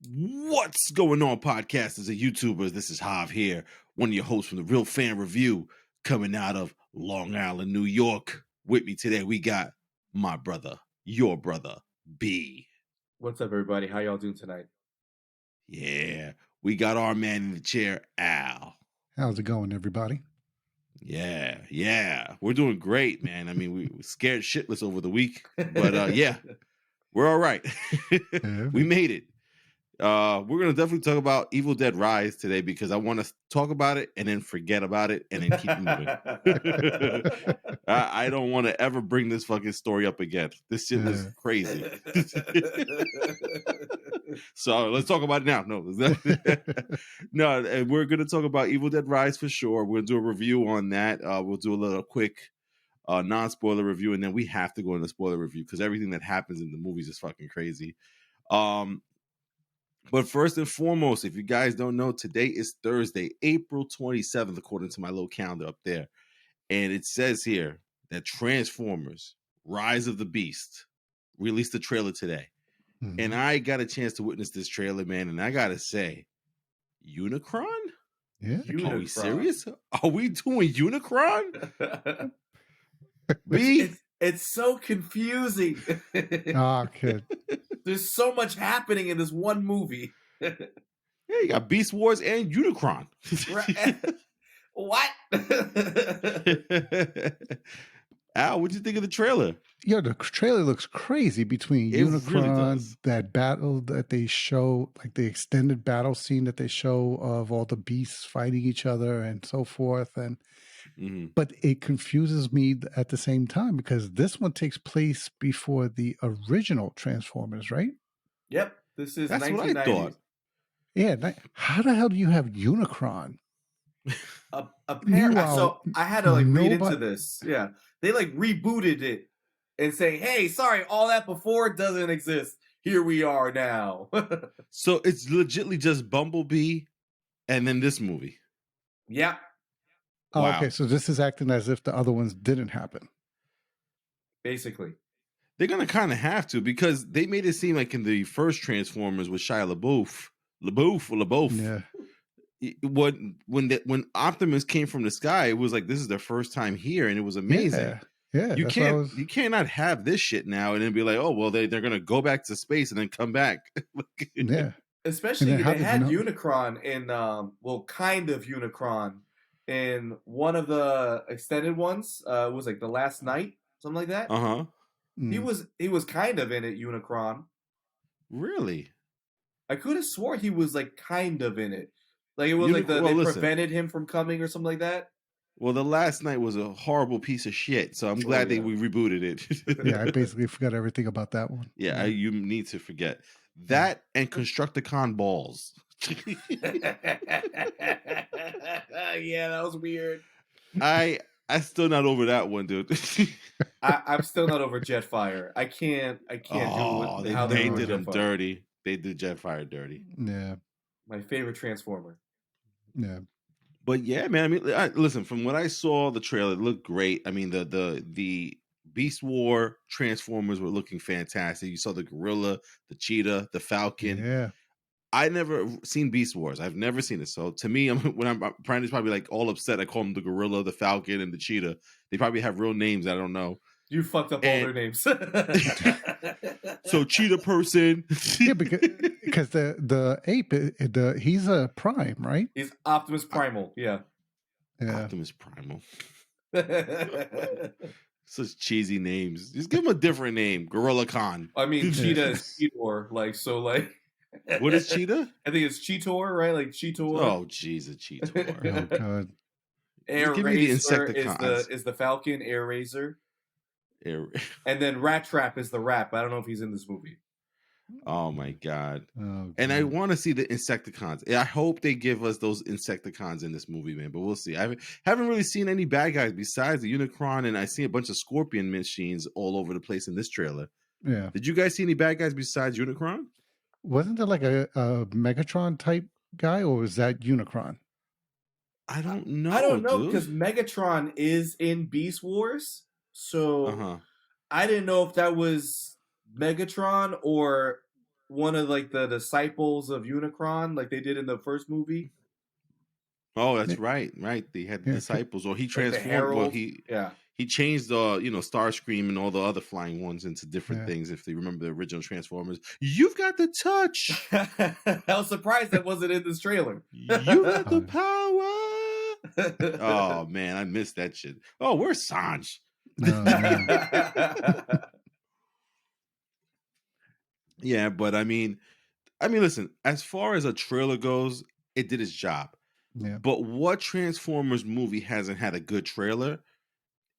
What's going on, podcasters and YouTubers? This is Hav here, one of your hosts from the Real Fan Review, coming out of Long Island, New York. With me today, we got my brother, your brother, B. What's up, everybody? How y'all doing tonight? Yeah, we got our man in the chair, Al. How's it going, everybody? Yeah, we're doing great, man. I mean, we scared shitless over the week, but yeah, we're all right. We made it. We're gonna definitely talk about Evil Dead Rise today because I want to talk about it and then forget about it and then keep moving. I don't want to ever bring this fucking story up again. This shit is crazy. So let's talk about it now. No, we're gonna talk about Evil Dead Rise for sure. We'll do a review on that. We'll do a little quick non-spoiler review, and then we have to go into spoiler review because everything that happens in the movies is fucking crazy. But first and foremost, if you guys don't know, today is Thursday, April 27th, according to my little calendar up there. And it says here that Transformers Rise of the Beast released a trailer today. Mm-hmm. And I got a chance to witness this trailer, man. And I got to say, Unicron? Yeah. Unicron. Are we serious? Are we doing Unicron? It's so confusing. Oh, kid. There's so much happening in this one movie. Yeah, you got Beast Wars and Unicron. What? Al, what'd you think of the trailer? Yo, the trailer looks crazy between Unicron, really that battle that they show, like the extended battle scene that they show of all the beasts fighting each other and so forth. And but it confuses me at the same time because this one takes place before the original Transformers, right? Yep. This is That's 1990s. What I thought. Yeah. How the hell do you have Unicron? Apparently, so I had to read into this. Yeah. They rebooted it and say, hey, sorry, all that before doesn't exist. Here we are now. So it's legitimately just Bumblebee and then this movie. Yeah. Oh, wow. Okay, so this is acting as if the other ones didn't happen. Basically. They're going to kind of have to because they made it seem like in the first Transformers with Shia LaBeouf. Yeah. When Optimus came from the sky, it was like this is their first time here, and it was amazing. Yeah. You cannot have this shit now and then be like, oh well, they're gonna go back to space and then come back. Yeah. Especially they had Unicron in kind of Unicron in one of the extended ones. It was like The Last Night, something like that. Uh-huh. He was kind of in it, Unicron. Really? I could have swore he was like kind of in it. Like it was they prevented him from coming or something like that. Well, The Last Night was a horrible piece of shit, so I'm glad we rebooted it. Yeah, I basically forgot everything about that one. Yeah, you need to forget that and Constructicon balls. Yeah, that was weird. I'm still not over that one, dude. I'm still not over Jetfire. I can't do how they did them dirty. They did Jetfire dirty. Yeah. My favorite Transformer. Yeah. But yeah, man. I mean, listen. From what I saw, the trailer looked great. I mean, the Beast War Transformers were looking fantastic. You saw the gorilla, the cheetah, the falcon. Yeah. I never seen Beast Wars. I've never seen it. So to me, when I'm probably like all upset, I call them the gorilla, the falcon, and the cheetah. They probably have real names. I don't know. You fucked up all their names. So cheetah person. Yeah, because the ape, he's a prime, right? He's Optimus Primal. Yeah. Optimus Primal. Such cheesy names. Just give him a different name. Gorilla Khan. I mean, Cheetah is Cheetor. What is Cheetah? I think it's Cheetor, right? Like Cheetor. Oh, Jesus, Cheetor. Oh, God. Air Razor is the Falcon. Air Razor. And then Rat Trap is the Rap. I don't know if he's in this movie. Oh my God. Oh, and I want to see the Insecticons. I hope they give us those Insecticons in this movie, man. But we'll see. I haven't really seen any bad guys besides the Unicron, and I see a bunch of Scorpion machines all over the place in this trailer. Yeah. Did you guys see any bad guys besides Unicron? Wasn't there like a Megatron type guy, or was that Unicron? I don't know. I don't know because Megatron is in Beast Wars, so I didn't know if that was Megatron or one of like the disciples of Unicron, like they did in the first movie. Oh, that's right. They had the disciples, or he transformed. Like well, he changed the Starscream and all the other flying ones into different things. If they remember the original Transformers, you've got the touch. I was surprised that wasn't in this trailer. You got the power. Oh man, I missed that shit. Oh, where's Sanj? Yeah, but I mean, listen. As far as a trailer goes, it did its job. Yeah. But what Transformers movie hasn't had a good trailer?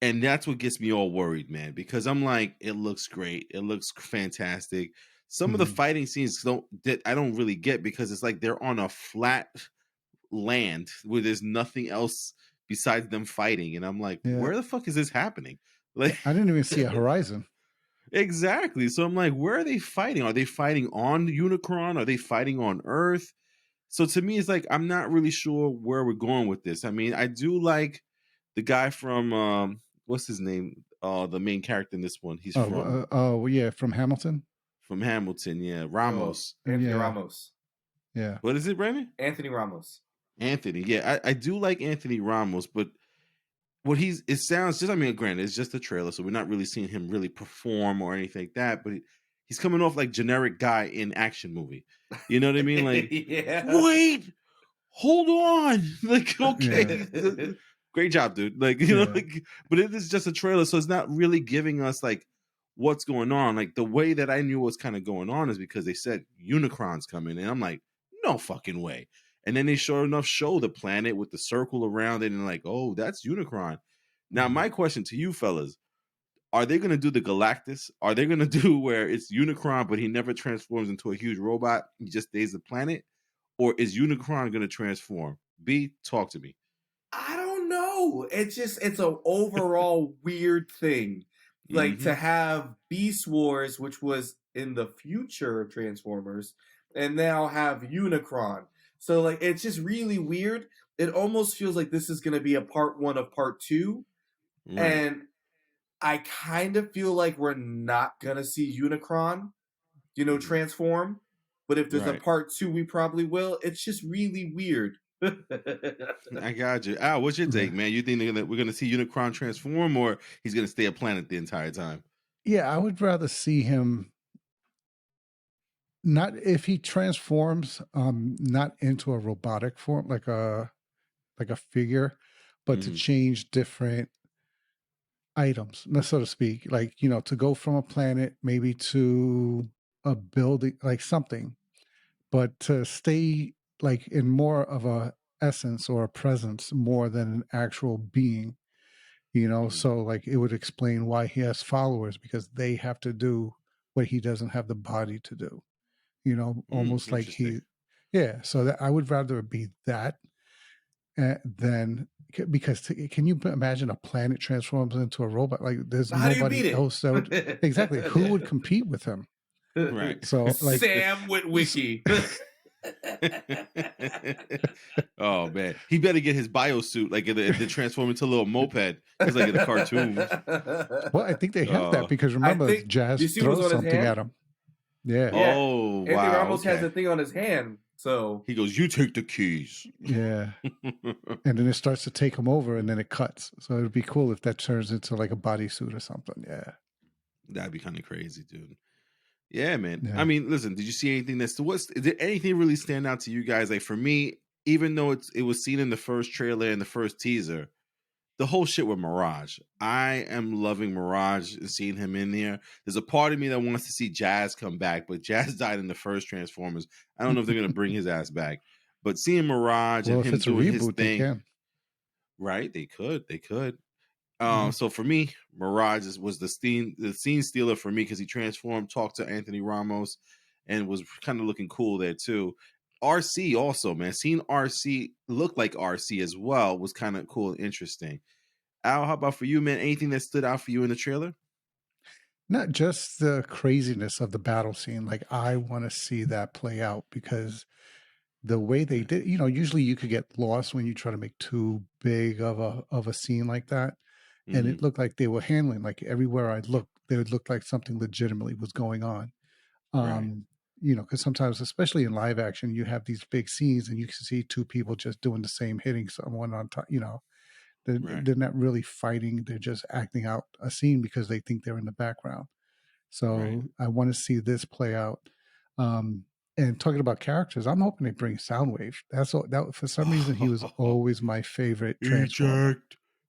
And that's what gets me all worried, man, because I'm like, it looks great. It looks fantastic. Some of the fighting scenes I don't really get, because it's like they're on a flat land where there's nothing else besides them fighting. And I'm like, where the fuck is this happening? Like, I didn't even see a horizon. Exactly. So I'm like, where are they fighting? Are they fighting on Unicron? Are they fighting on Earth? So to me, it's like, I'm not really sure where we're going with this. I mean, I do like the guy from what's his name? The main character in this one. He's from from Hamilton. From Hamilton, yeah, Ramos. Anthony Ramos. Yeah. What is it, Brandon? Anthony Ramos. Anthony, yeah, I do like Anthony Ramos, but it sounds just, I mean, granted, it's just a trailer, so we're not really seeing him really perform or anything like that, but he's coming off like generic guy in action movie. You know what I mean? Like, wait, hold on. Like, okay. Yeah. Great job, dude. Like, you know, but it is just a trailer, so it's not really giving us like what's going on. Like, the way that I knew what's kind of going on is because they said Unicron's coming, and I'm like, no fucking way. And then they sure enough show the planet with the circle around it, and like, oh, that's Unicron. Now, my question to you fellas, are they going to do the Galactus? Are they going to do where it's Unicron, but he never transforms into a huge robot? He just stays the planet? Or is Unicron going to transform? B, talk to me. I don't know. It's an overall weird thing. Like, to have Beast Wars, which was in the future of Transformers, and now have Unicron. So, like, it's just really weird. It almost feels like this is going to be a part 1 of part 2. Right. And I kind of feel like we're not going to see Unicron, transform. But if there's a part 2, we probably will. It's just really weird. I got you. Al, what's your take, man? You think we're going to see Unicron transform, or he's going to stay a planet the entire time? Yeah, I would rather see him not, if he transforms, not into a robotic form, like a figure, but to change different items, so to speak, like, to go from a planet maybe to a building, like something, but to stay like in more of a essence or a presence more than an actual being, so like it would explain why he has followers, because they have to do what he doesn't have the body to do, almost like so that I would rather be that than, because can you imagine a planet transforms into a robot? Like, there's nobody else that would, exactly, who would compete with him? Right. So like Sam Witwicky. Oh man, he better get his biosuit, like to transform into a little moped. It's like in the cartoon. Well, I think they have that, because remember, Jazz throws something at him. Yeah. Oh, wow. Anthony Ramos has a thing on his hand, so he goes, "You take the keys." Yeah. And then it starts to take him over, and then it cuts. So it'd be cool if that turns into like a bodysuit or something. Yeah. That'd be kind of crazy, dude. Yeah, man. Yeah. I mean, listen, did you see anything did anything really stand out to you guys? Like, for me, even though it was seen in the first trailer and the first teaser, the whole shit with Mirage. I am loving Mirage and seeing him in there. There's a part of me that wants to see Jazz come back, but Jazz died in the first Transformers. I don't know if they're going to bring his ass back. But seeing Mirage and him doing his thing. Right? They could. So for me, Mirage was the scene stealer for me, because he transformed, talked to Anthony Ramos, and was kind of looking cool there too. RC also, man, seeing RC look like RC as well was kind of cool and interesting. Al, how about for you, man? Anything that stood out for you in the trailer? Not just the craziness of the battle scene. Like, I want to see that play out, because the way they did, usually you could get lost when you try to make too big of a scene like that. And it looked like they were handling, like, everywhere I looked, they would look like something legitimately was going on. because sometimes, especially in live action, you have these big scenes and you can see two people just doing the same, hitting someone on top. They're not really fighting; they're just acting out a scene because they think they're in the background. So I want to see this play out. And talking about characters, I'm hoping they bring Soundwave. That's all. That for some reason he was always my favorite Transformer.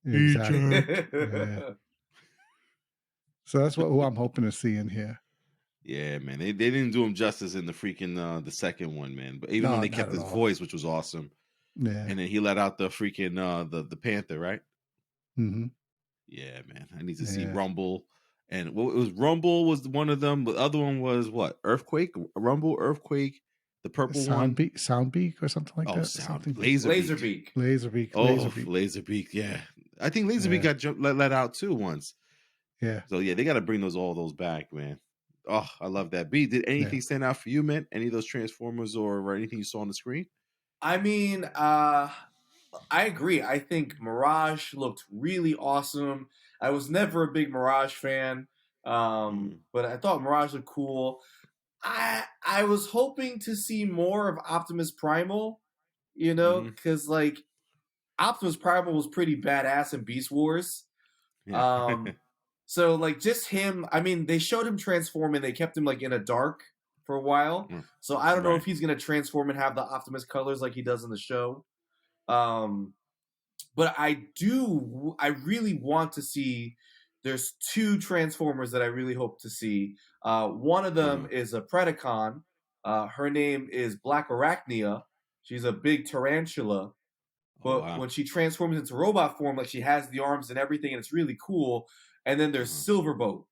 Exactly. Yeah. So that's who I'm hoping to see in here. Yeah, man. They didn't do him justice in the freaking the second one, man. But even when they kept his voice, which was awesome. Yeah. And then he let out the freaking the Panther, right? Mm-hmm. Yeah, man. I need to see Rumble. And what it was Rumble was one of them. The other one was what? Earthquake? Rumble, Earthquake, the purple one. Soundbeak or something like that. Laserbeak. Laserbeak. Yeah. I think Laserbeak got let out too once. Yeah. So yeah, they got to bring all those back, man. Oh, I love that. B, did anything stand out for you, man? Any of those Transformers or anything you saw on the screen? I mean, I agree. I think Mirage looked really awesome. I was never a big Mirage fan, but I thought Mirage looked cool. I was hoping to see more of Optimus Primal, because like Optimus Primal was pretty badass in Beast Wars. Yeah. So like just him. I mean, they showed him transform and they kept him like in a dark for a while. So I don't know if he's gonna transform and have the Optimus colors like he does in the show. But I really want to see. There's two Transformers that I really hope to see. One of them is a Predacon. Her name is Black Arachnia. She's a big tarantula. But when she transforms into robot form, like she has the arms and everything, and it's really cool. And then there's Silverbolt.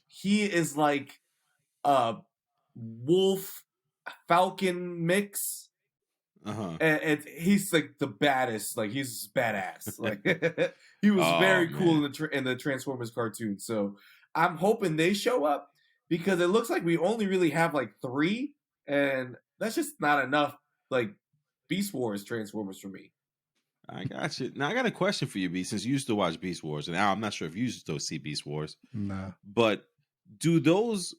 He is like a wolf falcon mix. And he's like the baddest. Like he's badass. Like he was very cool in the Transformers cartoon. So I'm hoping they show up because it looks like we only really have like 3, and that's just not enough. Like Beast Wars Transformers for me. I got you. Now I got a question for you, B. Since you used to watch Beast Wars, and now I'm not sure if you used to see Beast Wars. No. But do those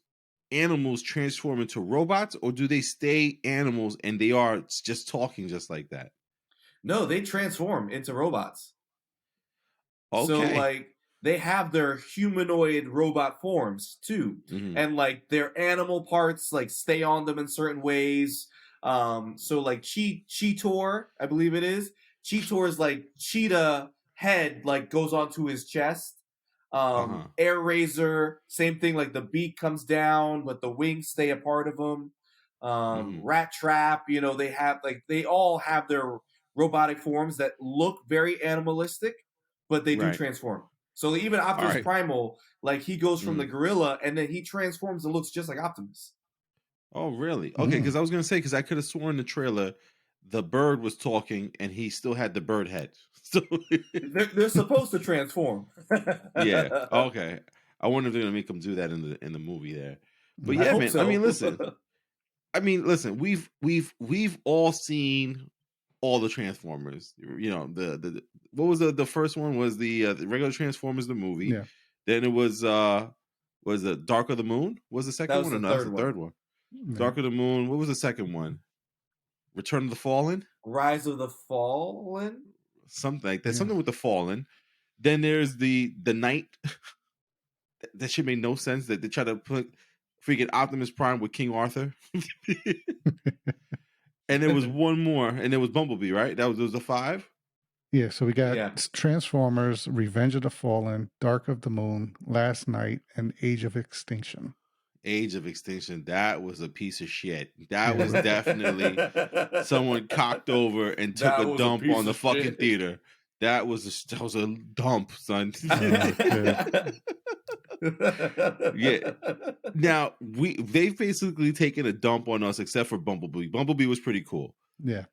animals transform into robots, or do they stay animals and they are just talking just like that? No, they transform into robots. Okay. So like they have their humanoid robot forms too, and like their animal parts like stay on them in certain ways. So like Cheetor, I believe it is. Cheetor's like cheetah head like goes onto his chest. Air Razor, same thing. Like the beak comes down, but the wings stay a part of them. Rat Trap, they all have their robotic forms that look very animalistic, but they do transform. So even Optimus Primal, like he goes from the gorilla and then he transforms and looks just like Optimus. Oh, really? Okay, because I was gonna say because I could have sworn in the trailer the bird was talking and he still had the bird head. So they're supposed to transform. Yeah. Okay. I wonder if they're gonna make them do that in the movie there. But yeah, man. So. I mean, listen. We've all seen all the Transformers. The what was the first one was the regular Transformers the movie. Yeah. Then it was it Dark of the Moon? Was the second one? No, that's the third one. Yeah. Dark of the Moon. What was the second one? Return of the Fallen? Rise of the Fallen? Something like that. Yeah. Something with the Fallen. Then there's the Night. That shit made no sense. That they try to put freaking Optimus Prime with King Arthur. And there was one more, and there was Bumblebee, right? There was the 5. Yeah, so we got Transformers, Revenge of the Fallen, Dark of the Moon, Last Night, and Age of Extinction. Age of Extinction, that was a piece of shit. That was definitely someone cocked over and took a dump on the fucking theater. That was a dump, son. Yeah. Now they've basically taken a dump on us, except for Bumblebee. Bumblebee was pretty cool. Yeah.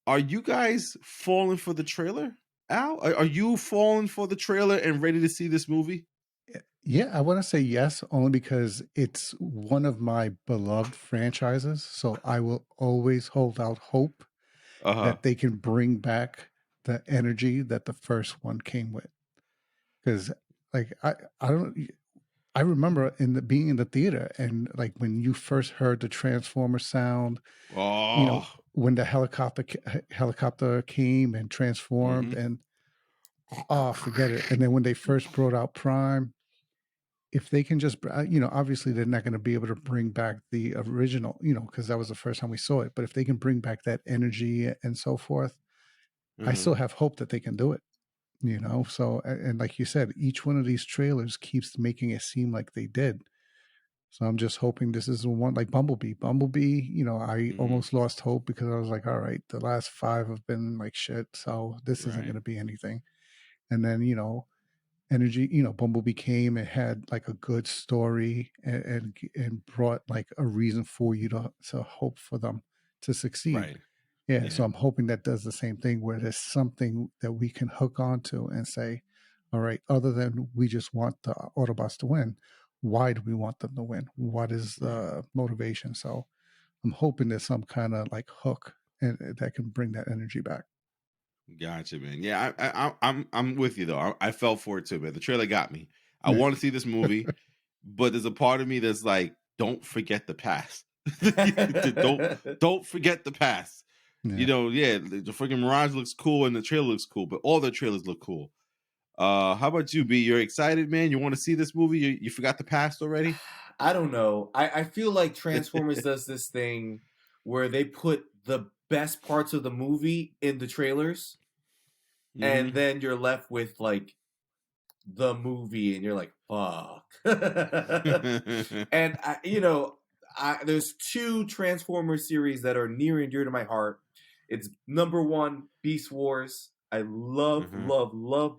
Are you guys falling for the trailer, Al? Are you falling for the trailer and ready to see this movie? Yeah, I want to say yes, only because it's one of my beloved franchises. So I will always hold out hope that they can bring back the energy that the first one came with. Because, like, I don't. I remember being in the theater, and like when you first heard the Transformer sound, Oh, when the helicopter came and transformed, and forget it. And then when they first brought out Prime, if they can just, obviously they're not going to be able to bring back the original, because that was the first time we saw it. But if they can bring back that energy and so forth, I still have hope that they can do it. So, and like you said, each one of these trailers keeps making it seem like they did. So I'm just hoping this is the one, like Bumblebee. I almost lost hope because I was like, all right, the last 5 have been like shit, so this isn't going to be anything. And then, Energy, Bumblebee came and had like a good story and brought like a reason for you to hope for them to succeed. Right. Yeah, so I'm hoping that does the same thing where there's something that we can hook onto and say, all right, other than we just want the Autobots to win, why do we want them to win? What is the motivation? So I'm hoping there's some kind of like hook and that can bring that energy back. Gotcha, man. Yeah, I'm with you though. I fell for it too, man. The trailer got me. I want to see this movie, but there's a part of me that's like, don't forget the past. don't forget the past. Yeah. The freaking Mirage looks cool and the trailer looks cool, but all the trailers look cool. How about you, B? You're excited, man? You want to see this movie? You forgot the past already? I don't know. I feel like Transformers does this thing where they put the best parts of the movie in the trailers, and then you're left with like the movie, and you're like, fuck. And there's 2 Transformers series that are near and dear to my heart. It's number 1, Beast Wars. I love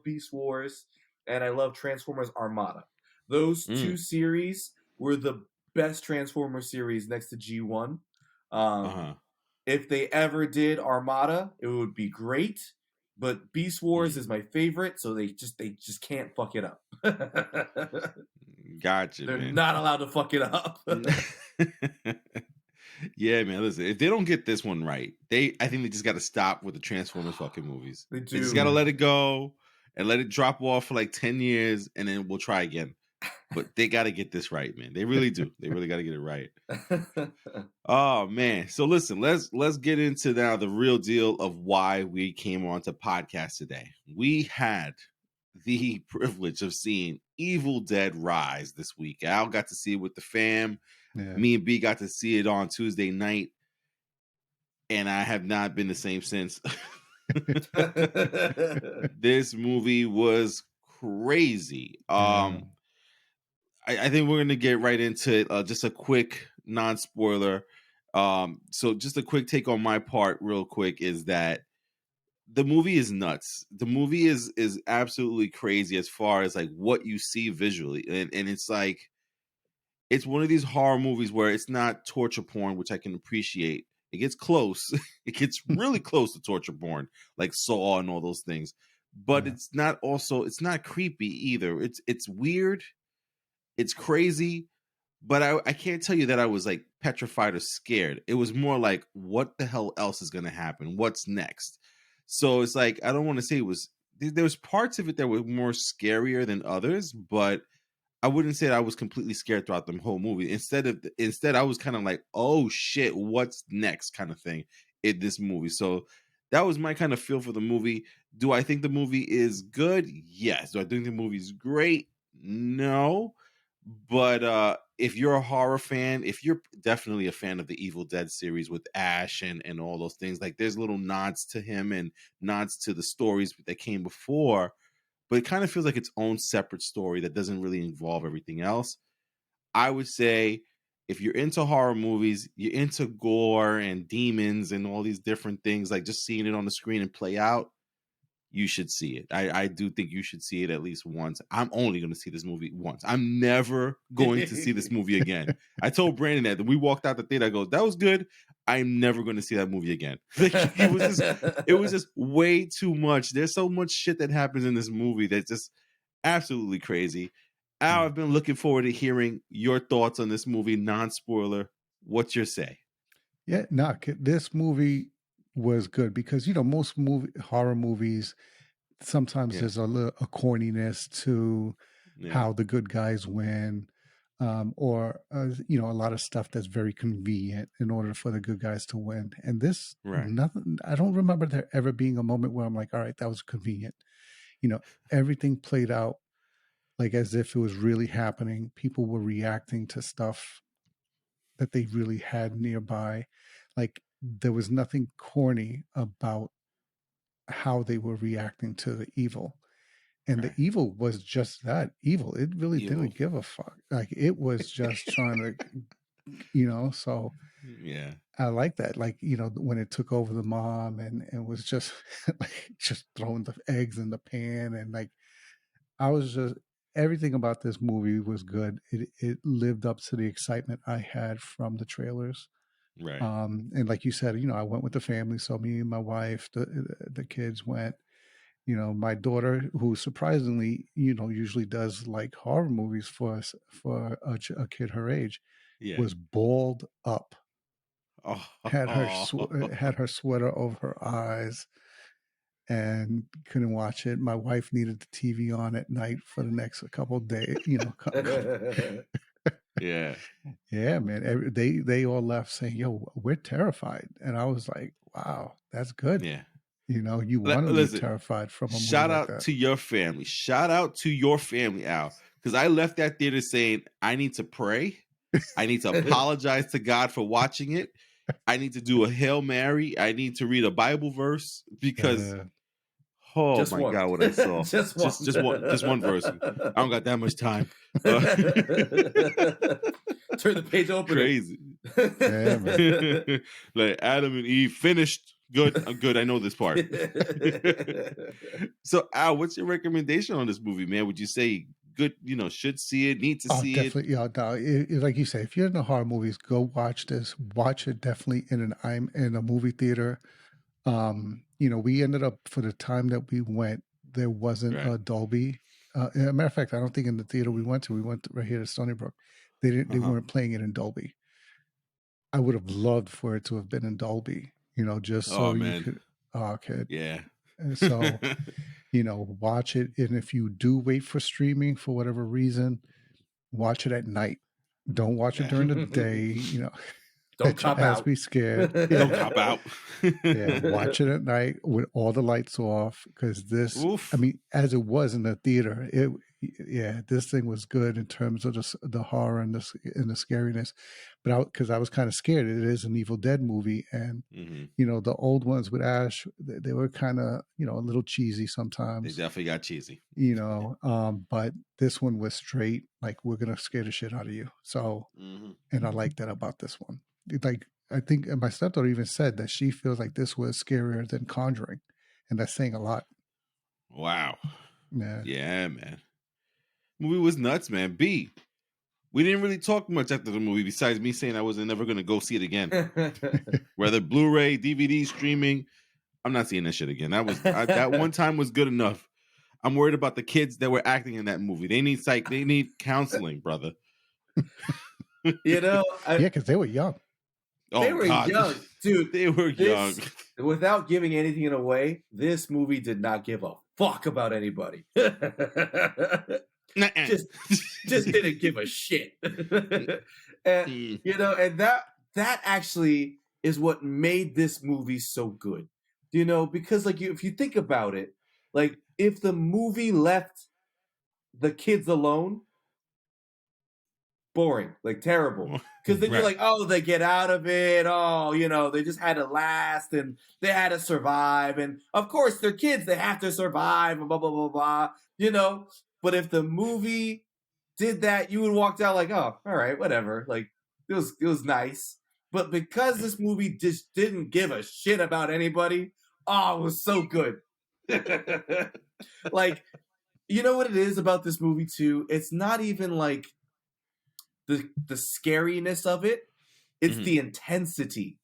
Beast Wars, and I love Transformers Armada. Those 2 series were the best Transformers series next to G1. If they ever did Armada, it would be great. But Beast Wars is my favorite, so they just can't fuck it up. Gotcha. They're man. not allowed to fuck it up. Yeah, man. Listen, if they don't get this one right, I think they just got to stop with the Transformers fucking movies. They do. They just got to let it go and let it drop off for like 10 years, and then we'll try again. But they got to get this right, man. They really do. They really got to get it right. Oh man. So listen, let's get into now the real deal of why we came on to podcast today. We had the privilege of seeing Evil Dead Rise this week. Al got to see it with the fam. Yeah. Me and B got to see it on Tuesday night, and I have not been the same since. This movie was crazy. I think we're going to get right into it. Just a quick non-spoiler. So just a quick take on my part real quick is that the movie is nuts. The movie is absolutely crazy as far as like what you see visually. And it's like, it's one of these horror movies where it's not torture porn, which I can appreciate. It gets close. It gets really close to torture porn, like Saw and all those things. But it's not creepy either. It's weird. It's crazy, but I can't tell you that I was like petrified or scared. It was more like, what the hell else is going to happen? What's next? So it's like, I don't want to say there was parts of it that were more scarier than others, but I wouldn't say that I was completely scared throughout the whole movie. Instead, I was kind of like, oh shit, what's next kind of thing in this movie. So that was my kind of feel for the movie. Do I think the movie is good? Yes. Do I think the movie is great? No. But if you're a horror fan, if you're definitely a fan of the Evil Dead series with Ash and all those things, like there's little nods to him and nods to the stories that came before, but it kind of feels like its own separate story that doesn't really involve everything else. I would say if you're into horror movies, you're into gore and demons and all these different things, like just seeing it on the screen and play out, you should see it. I do think you should see it at least once. I'm only going to see this movie once. I'm never going to see this movie again. I told Brandon that we walked out the theater. I go, that was good. I'm never going to see that movie again. Like, it was just way too much. There's so much shit that happens in this movie that's just absolutely crazy. Al, I've been looking forward to hearing your thoughts on this movie, non-spoiler. What's your say? Yeah, no, this movie was good because most horror movies sometimes there's a corniness to how the good guys win, or you know, a lot of stuff that's very convenient in order for the good guys to win. And this, nothing. I don't remember there ever being a moment where I'm like, all right, that was convenient. You know, everything played out like as if it was really happening. People were reacting to stuff that they really had nearby. Like there was nothing corny about how they were reacting to the evil. And the evil was just that evil. It really didn't give a fuck. Like it was just trying to, you know, so yeah, I like that. Like, you know, when it took over the mom and was just like just throwing the eggs in the pan, and like I was just, everything about this movie was good. It lived up to the excitement I had from the trailers. Right. And like you said, you know, I went with the family. So me and my wife, the kids went. You know, my daughter, who surprisingly, you know, usually does like horror movies for a kid her age, was balled up. Had her sweater over her eyes and couldn't watch it. My wife needed the TV on at night for the next couple of days. You know, yeah, man. They all left saying, "Yo, we're terrified," and I was like, "Wow, that's good." Yeah. You know, you want to be terrified from a movie like that. Shout out to your family. Shout out to your family, Al. Because I left that theater saying, I need to pray. I need to apologize to God for watching it. I need to do a Hail Mary. I need to read a Bible verse because, oh just my one. God, what I saw. just one verse. I don't got that much time. Turn the page open. Crazy. Yeah, man. Like Adam and Eve finished. Good. I'm good. I know this part. So, Al, what's your recommendation on this movie, man? Would you say good, you know, should see it, need to see definitely, it? Yeah, no, like you say, if you're into horror movies, go watch this. Watch it definitely in a movie theater. You know, we ended up, for the time that we went, there wasn't a Dolby. As a matter of fact, I don't think in the theater we went right here to Stony Brook. They weren't playing it in Dolby. I would have loved for it to have been in Dolby. You know, just so you could. Oh, kid. Yeah. And so, you know, watch it. And if you do wait for streaming for whatever reason, watch it at night. Don't watch it during the day. You know, don't cop out. Be scared. Don't cop out. Yeah, watch it at night with all the lights off, because this. Oof. I mean, as it was in the theater, this thing was good in terms of the horror and the scariness. But because I was kind of scared. It is an Evil Dead movie, and you know, the old ones with Ash, they were kind of, you know, a little cheesy sometimes. They definitely got cheesy. You know, but this one was straight, like, we're gonna scare the shit out of you. So, and I like that about this one. Like, I think my stepdaughter even said that she feels like this was scarier than Conjuring, and that's saying a lot. Wow. Yeah, man. Movie was nuts, man. B, we didn't really talk much after the movie besides me saying I wasn't never going to go see it again. Whether Blu-ray, DVD, streaming, I'm not seeing that shit again. That one time was good enough. I'm worried about the kids that were acting in that movie. They need counseling, brother. You know, because they were young. They were young, dude. They were young. Without giving anything away, this movie did not give a fuck about anybody. just didn't give a shit. And, you know, and that actually is what made this movie so good. You know, because like if you think about it, like if the movie left the kids alone, boring, like terrible. Because then you're like, oh, they get out of it. Oh, you know, they just had to last and they had to survive. And of course, they're kids. They have to survive and blah, blah, blah, blah, you know. But if the movie did that, you would walk down like, oh, all right, whatever. Like, it was nice. But because this movie just didn't give a shit about anybody, oh, it was so good. Like, you know what it is about this movie, too? It's not even like the scariness of it. It's the intensity.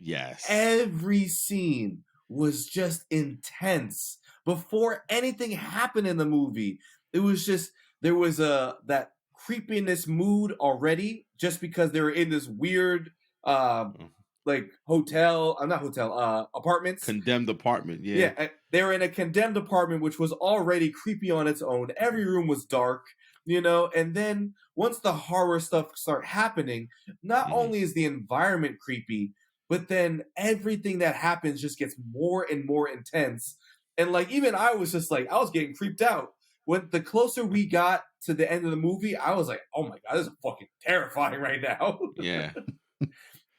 Yes. Every scene was just intense. Before anything happened in the movie, it was just, there was that creepiness mood already, just because they were in this weird like apartments. Condemned apartment, yeah. Yeah, they were in a condemned apartment, which was already creepy on its own. Every room was dark. you know. And then once the horror stuff start happening, not only is the environment creepy, but then everything that happens just gets more and more intense. And like, even I was just like, I was getting creeped out. When the closer we got to the end of the movie, I was like, oh my God, this is fucking terrifying right now. Yeah.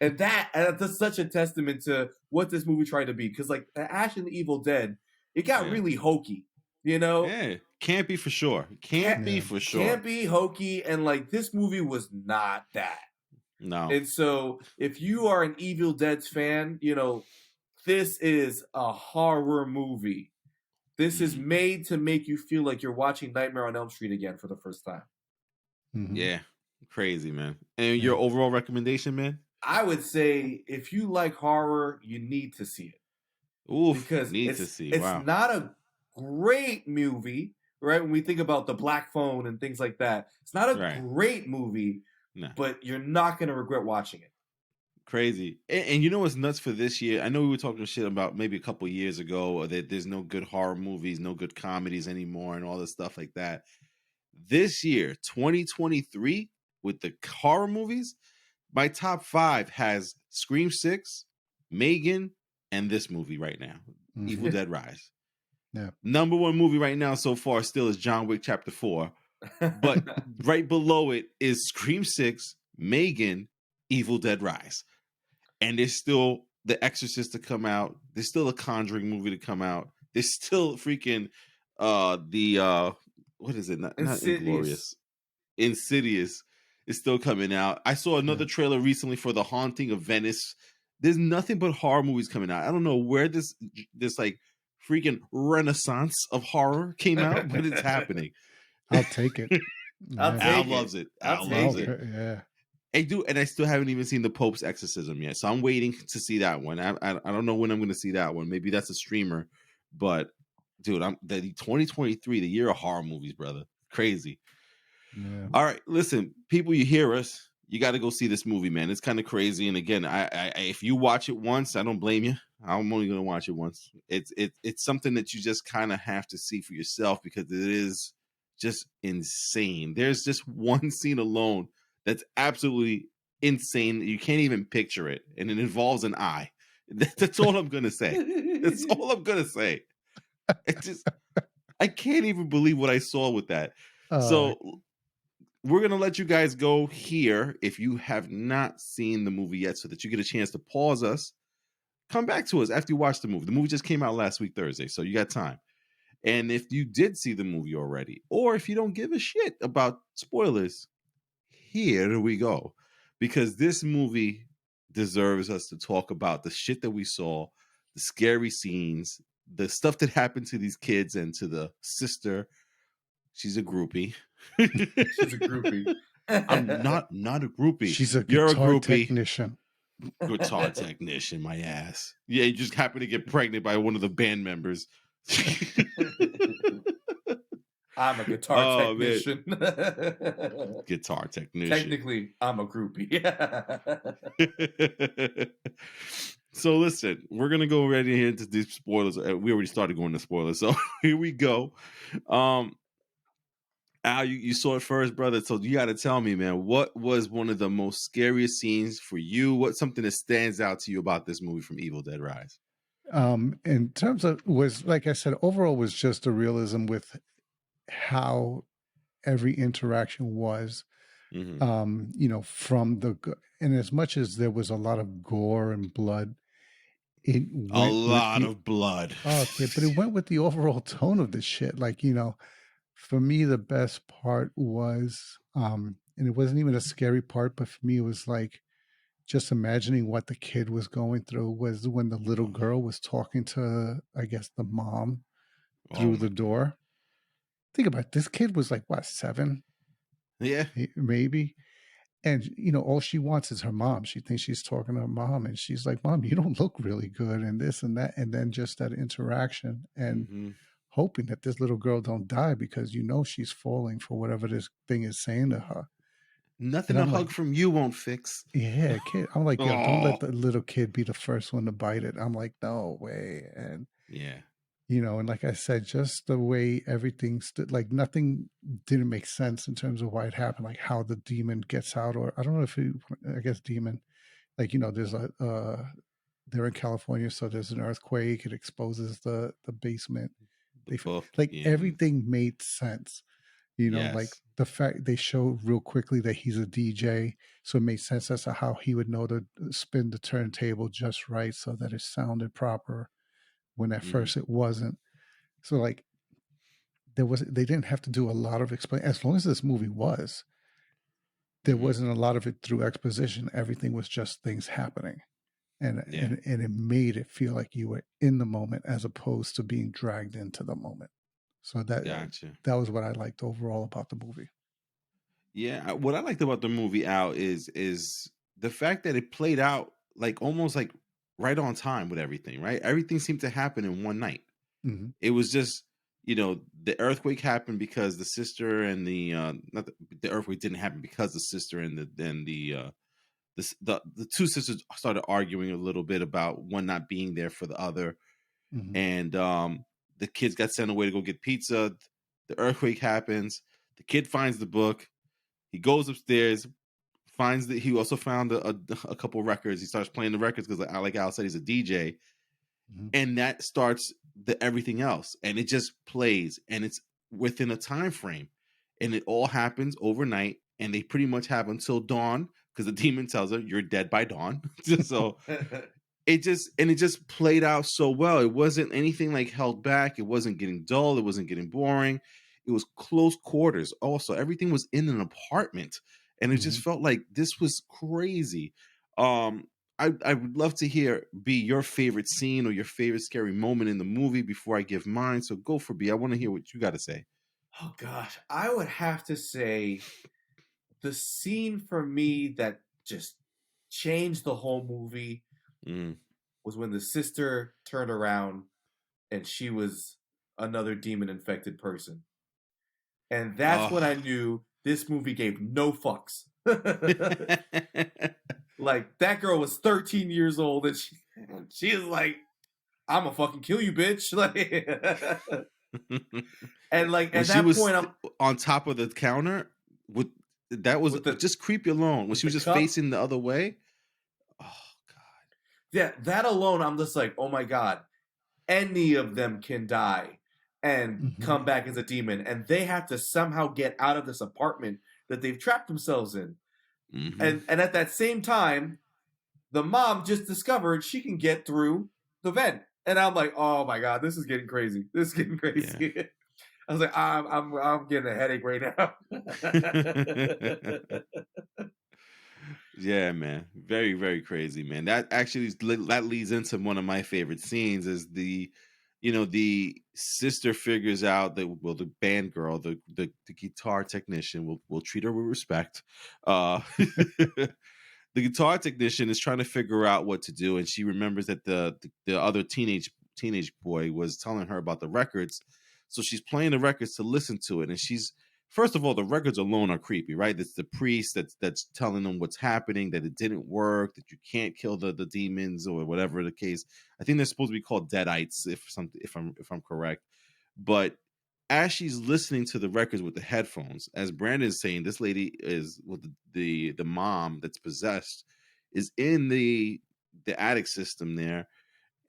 And that's such a testament to what this movie tried to be. Because like Ash and the Evil Dead, it got really hokey, you know? Yeah. Can't be for sure. Can't be for sure. Can't be hokey. And like, this movie was not that. No. And so if you are an Evil Dead fan, you know, this is a horror movie. This is made to make you feel like you're watching Nightmare on Elm Street again for the first time. Yeah. Crazy, man. And your overall recommendation, man? I would say if you like horror, you need to see it. Oof, because it's not a great movie, right? When we think about The Black Phone and things like that, it's not a great movie, but you're not going to regret watching it. Crazy. And you know what's nuts for this year? I know we were talking shit about maybe a couple years ago that there's no good horror movies, no good comedies anymore, and all this stuff like that. This year, 2023, with the horror movies, my top 5 has Scream 6, Megan, and this movie right now, Evil Dead Rise. Yeah. Number 1 movie right now so far still is John Wick Chapter 4. But right below it is Scream 6, Megan, Evil Dead Rise. And there's still The Exorcist to come out. There's still a Conjuring movie to come out. There's still freaking what is it? Not Inglorious. Insidious is still coming out. I saw another trailer recently for The Haunting of Venice. There's nothing but horror movies coming out. I don't know where this like freaking renaissance of horror came out, but it's happening. I'll take it. Al loves it. Al loves it. Yeah. I do, and I still haven't even seen The Pope's Exorcism yet, so I'm waiting to see that one. I don't know when I'm going to see that one. Maybe that's a streamer, but dude, the 2023, the year of horror movies, brother, crazy. Yeah. All right, listen, people, you hear us. You got to go see this movie, man. It's kind of crazy, and again, I if you watch it once, I don't blame you. I'm only going to watch it once. It's something that you just kind of have to see for yourself because it is just insane. There's just one scene alone that's absolutely insane. You can't even picture it. And it involves an eye. That's all I'm going to say. That's all I'm going to say. I can't even believe what I saw with that. So we're going to let you guys go here if you have not seen the movie yet so that you get a chance to pause us. Come back to us after you watch the movie. The movie just came out last week, Thursday, so you got time. And if you did see the movie already, or if you don't give a shit about spoilers, here we go, because this movie deserves us to talk about the shit that we saw, the scary scenes, the stuff that happened to these kids and to the sister. She's a groupie. She's a groupie. I'm not a groupie. She's a You're guitar a groupie. technician. Guitar technician, my ass. Yeah, you just happen to get pregnant by one of the band members. I'm a guitar technician. Guitar technician. Technically, I'm a groupie. So listen, we're gonna go right here into these spoilers. We already started going to spoilers, so here we go. Al, you saw it first, brother. So you got to tell me, man, what was one of the most scariest scenes for you? What's something that stands out to you about this movie from Evil Dead Rise? In terms of, was, like I said, overall was just a realism with how every interaction was, Mm-hmm. you know, from and as much as there was a lot of gore and blood, it went a lot of blood. Okay, but it went with the overall tone of the shit. Like, you know, for me, the best part was, and it wasn't even a scary part, but for me, it was like just imagining what the kid was going through was when the little girl was talking to, I guess, the mom through the door. Think about it. This kid was like, what, 7? Yeah. Maybe. And, you know, all she wants is her mom. She thinks she's talking to her mom. And she's like, Mom, you don't look really good. And this and that. And then just that interaction and hoping that this little girl don't die because, you know, she's falling for whatever this thing is saying to her. Nothing a hug from you won't fix. Yeah, kid. I'm like, yo, don't let the little kid be the first one to bite it. I'm like, no way. And yeah. And like I said, just the way everything stood, like nothing didn't make sense in terms of why it happened, like how the demon gets out, or I don't know if I guess demon, like, there's they're in California, so there's an earthquake, it exposes the basement. The book, Like yeah. everything made sense. Like Yes. the fact they show real quickly that he's a DJ, so it made sense as to how he would know to spin the turntable just right so that it sounded proper when at first it wasn't. So like they didn't have to do a lot of explain, as long as this movie was, there wasn't a lot of it through exposition. Everything was just things happening. And it made it feel like you were in the moment as opposed to being dragged into the moment. So that was what I liked overall about the movie. Yeah, what I liked about the movie, Al, is the fact that it played out like almost like right on time with everything. Right, everything seemed to happen in one night. Mm-hmm. It was just, the earthquake happened because the sister and the not the earthquake didn't happen because the sister and the two sisters started arguing a little bit about one not being there for the other. Mm-hmm. And the kids got sent away to go get pizza. The earthquake happens. The kid finds the book. He goes upstairs, finds that he also found a couple records. He starts playing the records because, like Al said, he's a DJ. Mm-hmm. And that starts the everything else. And it just plays. And it's within a time frame. And it all happens overnight. And they pretty much have until dawn, because the demon tells her, you're dead by dawn. So it just played out so well. It wasn't anything like held back. It wasn't getting dull. It wasn't getting boring. It was close quarters. Also, everything was in an apartment, and it just felt like this was crazy. I would love to hear, B, your favorite scene or your favorite scary moment in the movie before I give mine. So go for B. I want to hear what you got to say. Oh gosh, I would have to say the scene for me that just changed the whole movie was when the sister turned around and she was another demon infected person. And that's when I knew this movie gave no fucks. Like, that girl was 13 years old and she is like, I'm gonna fucking kill you, bitch. Like, and like when at she that was point, I'm on top of the counter with that was just creepy alone. When she was just facing the other way. Oh God. Yeah, that alone, I'm just like, oh my God, any of them can die and come back as a demon, and they have to somehow get out of this apartment that they've trapped themselves in. And at that same time, the mom just discovered she can get through the vent, and I'm like, oh my God, this is getting crazy. This is getting crazy. Yeah. I was like, I'm getting a headache right now. Yeah, man, very, very crazy, man. That actually that leads into one of my favorite scenes is the sister figures out that, well, the band girl, the guitar technician, we'll treat her with respect. The guitar technician is trying to figure out what to do, and she remembers that the other teenage boy was telling her about the records, so she's playing the records to listen to it, and she's, first of all, the records alone are creepy, right? It's the priest that's telling them what's happening, that it didn't work, that you can't kill the demons or whatever the case. I think they're supposed to be called deadites, if I'm correct. But as she's listening to the records with the headphones, as Brandon is saying, this lady is with the mom that's possessed is in the attic system there,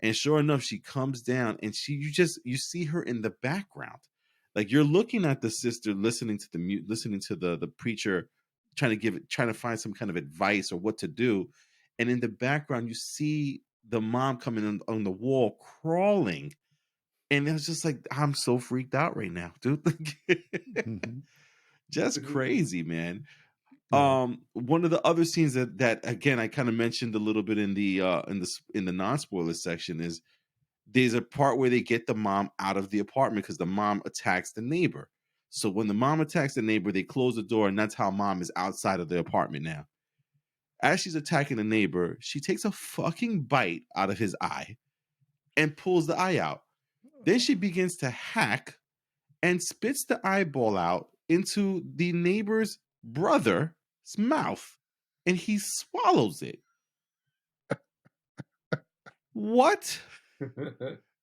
and sure enough, she comes down, and you see her in the background, like you're looking at the sister listening to the preacher trying to find some kind of advice or what to do, and in the background you see the mom coming on the wall crawling. And it was just like, I'm so freaked out right now, dude. Just crazy, man. One of the other scenes that again I kind of mentioned a little bit in the non-spoiler section is there's a part where they get the mom out of the apartment because the mom attacks the neighbor. So when the mom attacks the neighbor, they close the door, and that's how mom is outside of the apartment now. As she's attacking the neighbor, she takes a fucking bite out of his eye and pulls the eye out. Then she begins to hack and spits the eyeball out into the neighbor's brother's mouth, and he swallows it. What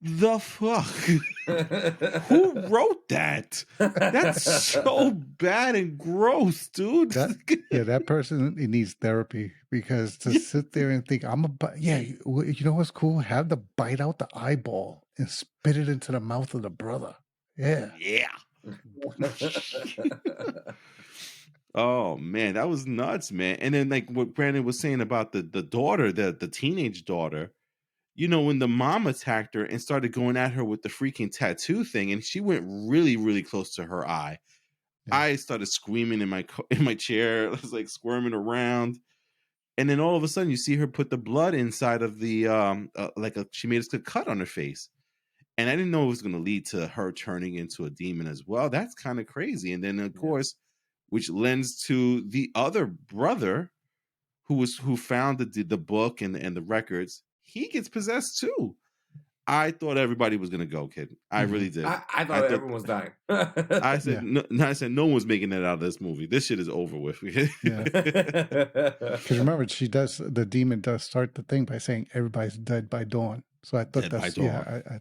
the fuck? Who wrote that? That's so bad and gross, dude. That person, it needs therapy, because to sit there and think you know what's cool? Have to bite out the eyeball and spit it into the mouth of the brother. Yeah. Oh man, that was nuts, man. And then like what Brandon was saying about the daughter, the teenage daughter, you know, when the mom attacked her and started going at her with the freaking tattoo thing, and she went really, really close to her eye. Yeah. I started screaming in my chair. I was like squirming around. And then all of a sudden you see her put the blood inside of the she made a cut on her face. And I didn't know it was going to lead to her turning into a demon as well. That's kind of crazy. And then of course, which lends to the other brother who found the book and the records. He gets possessed too. I thought everybody was gonna go, kid. I really did. I thought everyone was dying. I said no one's making it out of this movie. This shit is over with. Because remember, the demon does start the thing by saying everybody's dead by dawn. So I thought I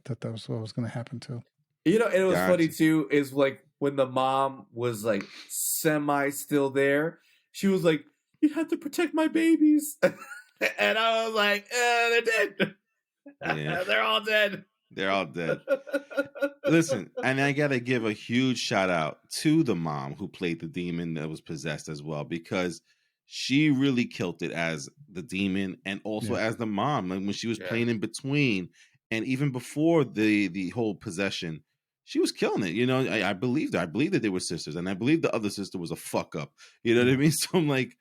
thought that was what was going to happen too. You know, and it was funny too, is like when the mom was like semi still there, she was like, "You have to protect my babies," and I was like, "They're dead. Yeah. They're all dead. They're all dead." Listen, and I gotta give a huge shout out to the mom who played the demon that was possessed as well, because she really killed it as the demon and also as the mom. Like when she was playing in between, and even before the whole possession, she was killing it. You know, I believed her. I believed that they were sisters, and I believed the other sister was a fuck up. You know what I mean? So I'm like,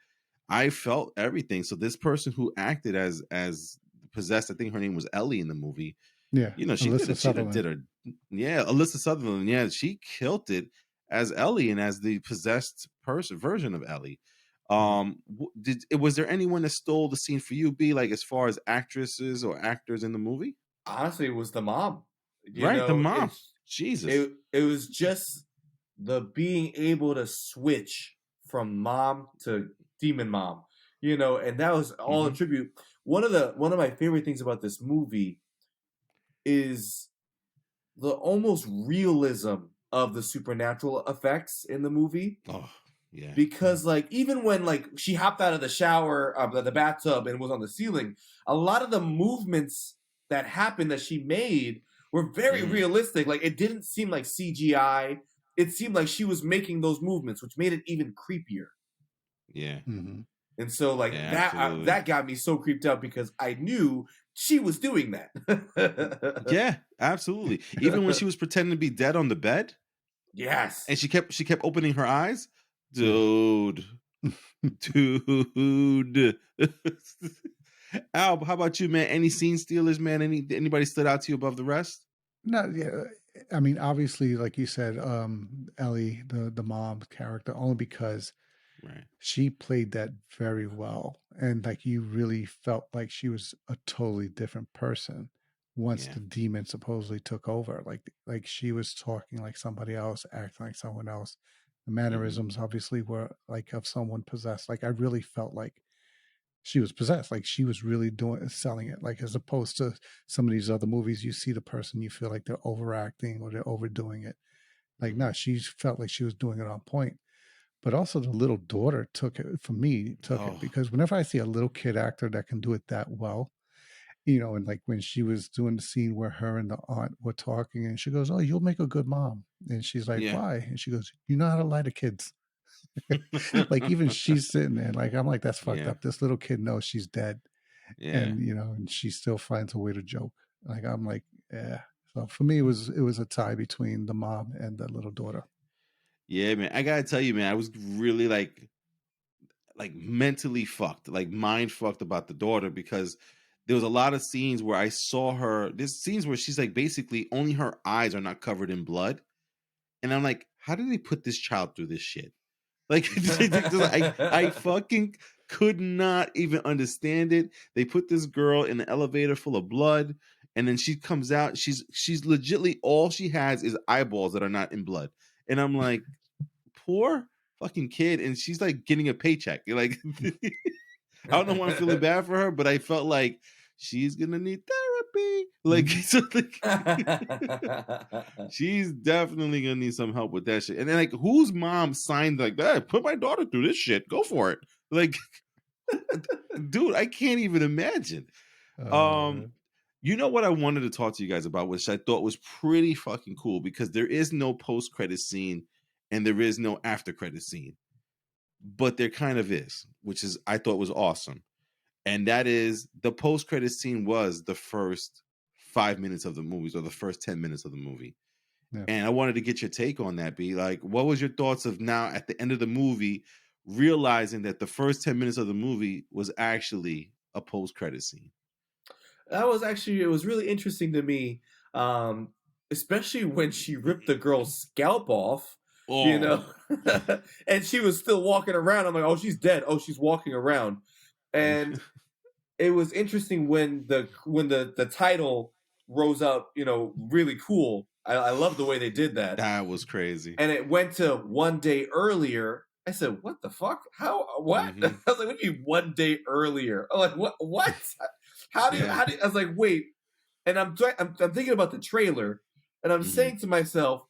I felt everything. So this person who acted as possessed, I think her name was Ellie in the movie. Yeah, you know, she did her. Yeah, Alyssa Sutherland. Yeah, she killed it as Ellie and as the possessed version of Ellie. Was there anyone that stole the scene for you, B, like as far as actresses or actors in the movie? Honestly, it was the mom. The mom. Jesus. It was just the being able to switch from mom to demon mom, you know, and that was all a tribute. One of my favorite things about this movie is the almost realism of the supernatural effects in the movie. Oh, yeah. Because like even when like she hopped out of the shower, the bathtub, and was on the ceiling, a lot of the movements that happened that she made were very realistic. Like it didn't seem like CGI. It seemed like she was making those movements, which made it even creepier. Yeah. And so like that got me so creeped out because I knew she was doing that. Yeah, absolutely. Even when she was pretending to be dead on the bed. Yes. And she kept opening her eyes. Dude. Al, how about you, man? Any scene stealers, man? Anybody stood out to you above the rest? No, yeah. I mean, obviously, like you said, Ellie, the mom character, only because she played that very well. And like you really felt like she was a totally different person once the demon supposedly took over. Like she was talking like somebody else, acting like someone else. The mannerisms obviously were like of someone possessed. Like I really felt like she was possessed. Like she was really selling it. Like as opposed to some of these other movies, you see the person, you feel like they're overacting or they're overdoing it. Like no, she felt like she was doing it on point. But also the little daughter took it because whenever I see a little kid actor that can do it that well, you know, and like when she was doing the scene where her and the aunt were talking and she goes, "Oh, you'll make a good mom." And she's like, "Why?" And she goes, "You know how to lie to kids." Like even she's sitting there like, I'm like, that's fucked up. This little kid knows she's dead. And you know, and she still finds a way to joke. Like I'm like, yeah. So for me it was a tie between the mom and the little daughter. Yeah, man. I gotta tell you, man, I was really like mentally fucked, like mind fucked about the daughter, because there was a lot of scenes where I saw her. There's scenes where she's like basically only her eyes are not covered in blood. And I'm like, how did they put this child through this shit? Like, I fucking could not even understand it. They put this girl in the elevator full of blood, and then she comes out. She's legitly all she has is eyeballs that are not in blood. And I'm like, poor fucking kid. And she's like getting a paycheck. You're like, I don't know why I'm feeling bad for her, but I felt like she's gonna need me. Like, so like she's definitely gonna need some help with that shit. And then like, whose mom signed like that? Put my daughter through this shit. Go for it. Like, dude, I can't even imagine. You know what I wanted to talk to you guys about, which I thought was pretty fucking cool, because there is no post-credit scene and there is no after-credit scene. But there kind of is, which is I thought was awesome. And that is, the post-credit scene was the first 5 minutes of the movies, or the first 10 minutes of the movie. Yeah. And I wanted to get your take on that, B. Like, what was your thoughts of now at the end of the movie, realizing that the first 10 minutes of the movie was actually a post-credit scene? That was actually, it was really interesting to me, especially when she ripped the girl's scalp off, you know, and she was still walking around. I'm like, oh, she's dead. Oh, she's walking around. And it was interesting when the title rose up, you know, really cool. I love the way they did that. That was crazy. And it went to 1 day earlier. I said, what the fuck? How, what? I was like, what do you mean 1 day earlier? I'm like, what? How do you, I was like, wait. And I'm thinking about the trailer, and I'm saying to myself,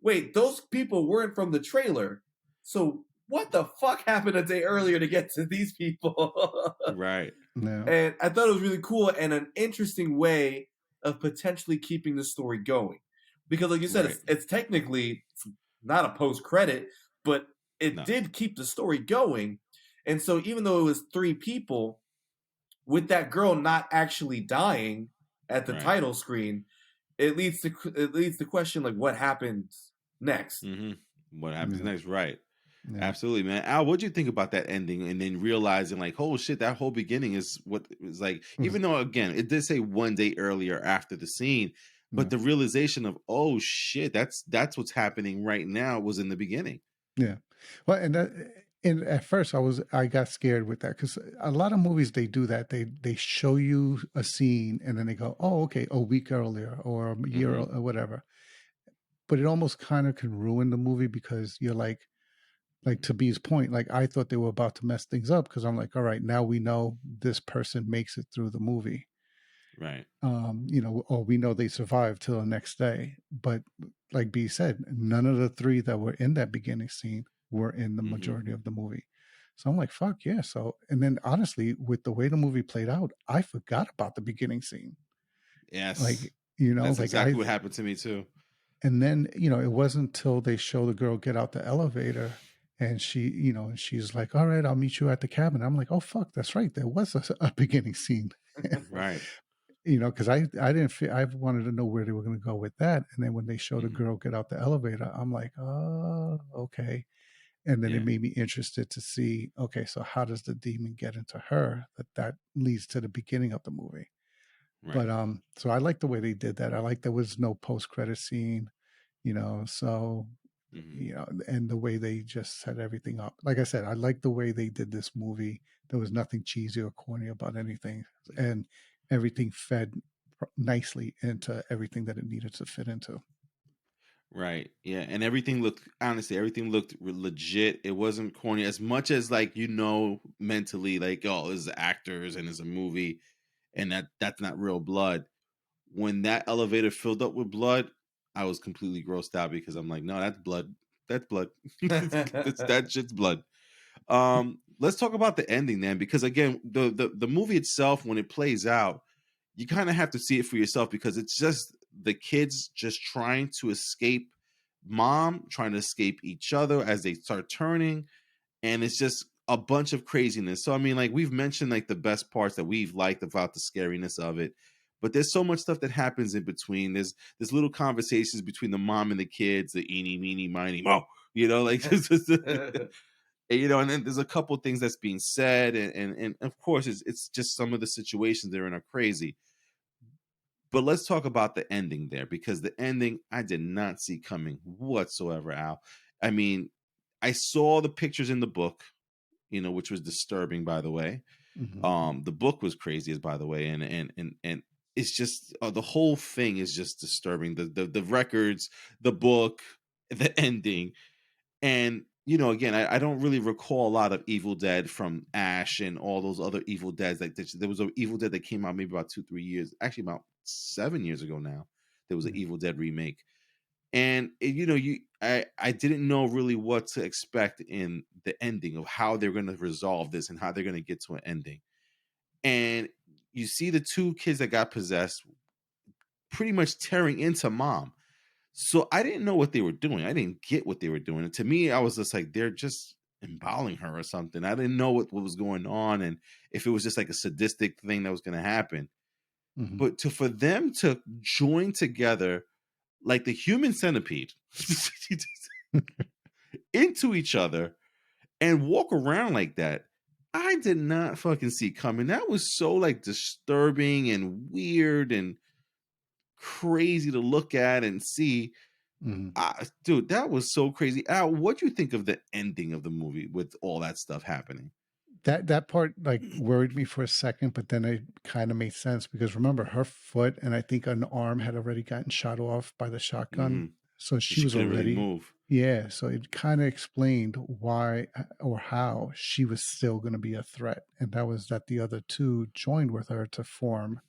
wait, those people weren't from the trailer. So what the fuck happened a day earlier to get to these people? Right. No. And I thought it was really cool and an interesting way of potentially keeping the story going. Because like you said, it's technically not a post-credit, but it did keep the story going. And so even though it was 3 people, with that girl not actually dying at the title screen, it leads to question, like, what happens next? What happens next? Right. Yeah. Absolutely, man. Al, what'd you think about that ending, and then realizing like, oh shit, that whole beginning is what it was like, even though again it did say 1 day earlier after the scene, but the realization of, oh shit, that's what's happening right now was in the beginning. Yeah. Well, and at first I got scared with that, because a lot of movies, they do that. They show you a scene and then they go, oh, okay, a week earlier or a year or whatever. But it almost kind of can ruin the movie, because you're like to B's point, like I thought they were about to mess things up, because I'm like, all right, now we know this person makes it through the movie. Right. You know, or we know they survived till the next day. But like B said, none of the 3 that were in that beginning scene were in the majority of the movie. So I'm like, fuck yeah. So, and then honestly, with the way the movie played out, I forgot about the beginning scene. Yes. Like, you know, that's like exactly what happened to me too. And then, you know, it wasn't until they show the girl get out the elevator and she, you know, and she's like, all right, I'll meet you at the cabin. I'm like, oh, fuck, that's right. There was a beginning scene. Right. You know, because I wanted to know where they were going to go with that. And then when they show the girl get out the elevator, I'm like, oh, okay. And then it made me interested to see, okay, so how does the demon get into her? That leads to the beginning of the movie. Right. But so I like the way they did that. I like there was no post-credit scene, you know, so you know, and the way they just set everything up. Like I said, I like the way they did this movie. There was nothing cheesy or corny about anything, and everything fed nicely into everything that it needed to fit into. Right. Yeah. And everything looked, honestly, everything looked legit. It wasn't corny as much as, like, you know, mentally, like, oh, this is actors and it's a movie and that's not real blood. When that elevator filled up with blood, I was completely grossed out, because I'm like, no, that's blood. That's blood. That shit's blood. Let's talk about the ending then, because again, the movie itself, when it plays out, you kind of have to see it for yourself, because it's just the kids just trying to escape mom, trying to escape each other as they start turning, and it's just a bunch of craziness. So I mean, like, we've mentioned like the best parts that we've liked about the scariness of it, but there's so much stuff that happens in between. There's little conversations between the mom and the kids, the eeny, meeny, miny, mo, you know, like you know, and then there's a couple of things that's being said, and of course it's just some of the situations they're in are crazy. But let's talk about the ending there, because the ending I did not see coming whatsoever, Al. I mean, I saw the pictures in the book, you know, which was disturbing, by the way. The book was crazy, as by the way, and it's just the whole thing is just disturbing. The records, the book, the ending, and you know, again, I don't really recall a lot of Evil Dead from Ash and all those other Evil Deads. Like, there was an Evil Dead that came out maybe about 2-3 years, actually about 7 years ago now. There was an Evil Dead remake. And I didn't know really what to expect in the ending of how they're going to resolve this and how they're going to get to an ending. And you see the two kids that got possessed pretty much tearing into mom. So I didn't know what they were doing. I didn't get what they were doing. And to me, I was just like, they're just embalming her or something. I didn't know what was going on and if it was just like a sadistic thing that was going to happen. But for them to join together like the human centipede into each other and walk around like that, I did not fucking see coming. That was so like disturbing and weird and crazy to look at and see. Dude, that was so crazy. Al, what do you think of the ending of the movie with all that stuff happening? That part like worried me for a second, but then it kind of made sense because remember her foot and I think an arm had already gotten shot off by the shotgun, so she was couldn't already really move. Yeah, so it kind of explained why or how she was still going to be a threat, and that was that the other two joined with her to form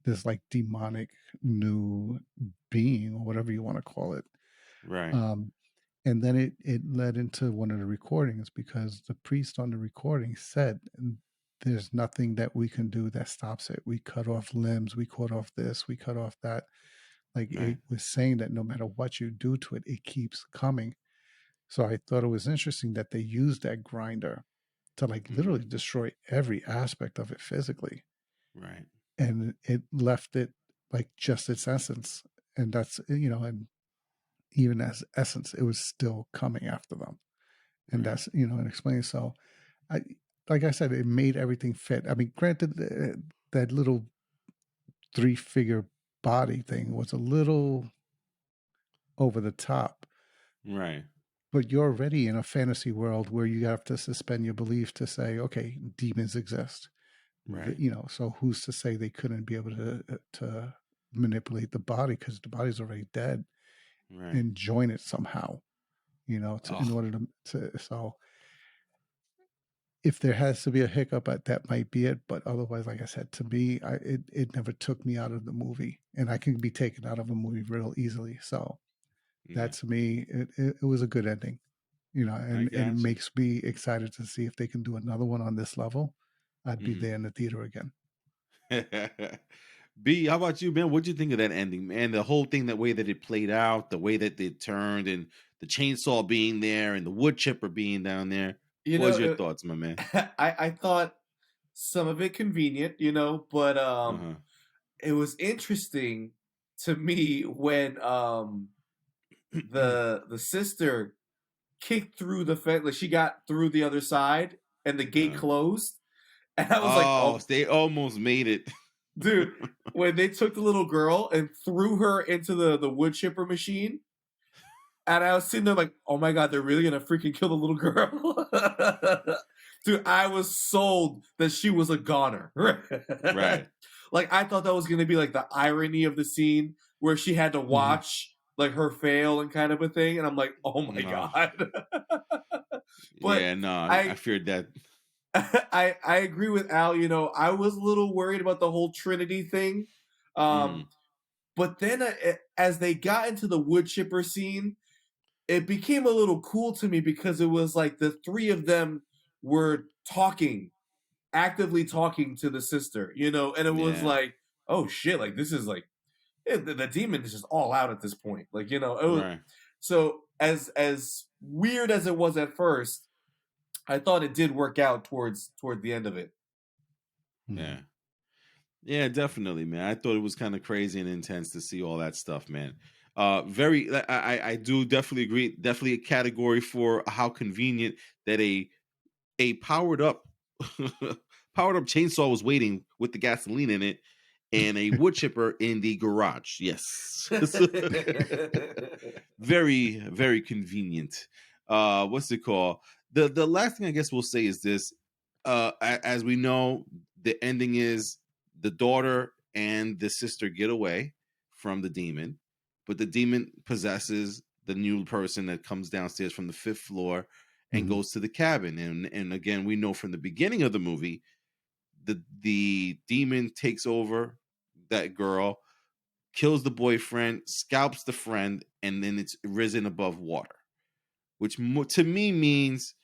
this like demonic new being or whatever you want to call it. Right. And then it led into one of the recordings because the priest on the recording said, there's nothing that we can do that stops it. We cut off limbs, we cut off this, we cut off that. Like it was saying that no matter what you do to it, it keeps coming. So I thought it was interesting that they used that grinder to like literally destroy every aspect of it physically. Right. And it left it like just its essence. And that's, and even as essence, it was still coming after them. And that's, and explaining. So like I said, it made everything fit. I mean, granted, that little 3-figure body thing was a little over the top. Right. But you're already in a fantasy world where you have to suspend your belief to say, okay, demons exist. Right. So who's to say they couldn't be able to manipulate the body because the body's already dead, and join it somehow, in order to. So if there has to be a hiccup, that might be it. But otherwise, like I said, to me, it never took me out of the movie, and I can be taken out of a movie real easily. So that to me, it was a good ending. And it makes me excited to see if they can do another one on this level. I'd be there in the theater again. B, how about you, man? What'd you think of that ending, man? The whole thing, the way that it played out, the way that it turned, and the chainsaw being there, and the wood chipper being down there. What was your thoughts, my man? I thought some of it convenient, but it was interesting to me when the sister kicked through the fence, like she got through the other side and the gate closed. And I was like, oh, they almost made it. Dude, when they took the little girl and threw her into the wood chipper machine, and I was sitting there like, oh my God, they're really gonna freaking kill the little girl? Dude, I was sold that she was a goner. Right. Like, I thought that was gonna be like the irony of the scene where she had to watch like her fail and kind of a thing, and I'm like, oh my God. But yeah, no, I feared that. I agree with Al. I was a little worried about the whole Trinity thing. But then as they got into the wood chipper scene, it became a little cool to me because it was like the three of them were actively talking to the sister, and it was like, oh shit, like this is like, the demon is just all out at this point. Like, it was, so as weird as it was at first, I thought it did work out toward the end of it. Yeah. Yeah, definitely, man. I thought it was kind of crazy and intense to see all that stuff, man. I do definitely agree. Definitely a category for how convenient that a powered up chainsaw was waiting with the gasoline in it and a wood chipper in the garage. Yes. Very, very convenient. What's it called? The last thing I guess we'll say is this. As we know, the ending is the daughter and the sister get away from the demon, but the demon possesses the new person that comes downstairs from the 5th floor and goes to the cabin. And again, we know from the beginning of the movie, the demon takes over that girl, kills the boyfriend, scalps the friend, and then it's risen above water, which to me means